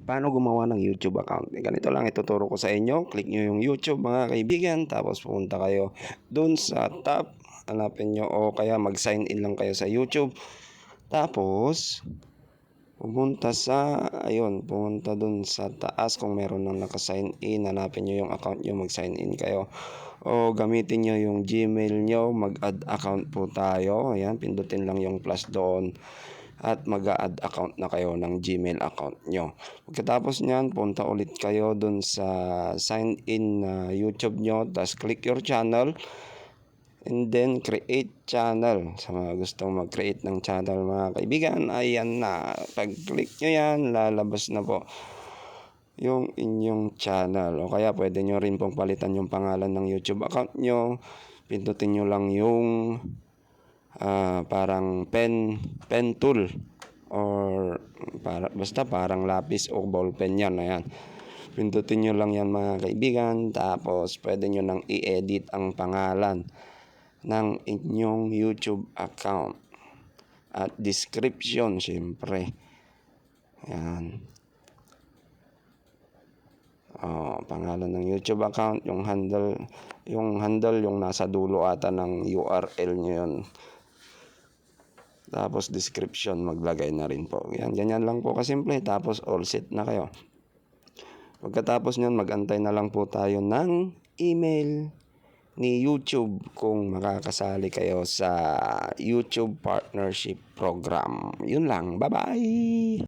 Paano gumawa ng YouTube account? Ganito lang ituturo ko sa inyo. Click nyo yung YouTube mga kaibigan. Tapos pupunta kayo dun sa top. Hanapin nyo o kaya mag-sign in lang kayo sa YouTube. Tapos pumunta dun sa taas kung meron nang naka-sign in. Hanapin nyo yung account nyo, mag-sign in kayo. O gamitin nyo yung Gmail nyo, mag-add account po tayo. Ayan, pindutin lang yung plus doon. At mag-add account na kayo ng Gmail account nyo. Pagkatapos nyan, punta ulit kayo dun sa sign in na YouTube nyo. Tapos click your channel. And then create channel. Sa mga gustong mag-create ng channel mga kaibigan, ayan na. Pag-click nyo yan, lalabas na po yung inyong channel. O kaya pwede nyo rin pong palitan yung pangalan ng YouTube account nyo. Pindutin nyo lang yung parang pen tool or basta parang lapis o ball pen yan. Ayan. Pindutin nyo lang yan mga kaibigan. Tapos pwede nyo nang i-edit ang pangalan ng inyong YouTube account at description syempre. Ayan. Pangalan ng YouTube account, yung handle yung nasa dulo ata ng URL nyo yun. Tapos description, maglagay na rin po. Yan, ganyan lang po kasimple. Tapos all set na kayo. Pagkatapos nyan, mag-antay na lang po tayo ng email ni YouTube kung makakasali kayo sa YouTube Partnership Program. Yun lang. Bye-bye!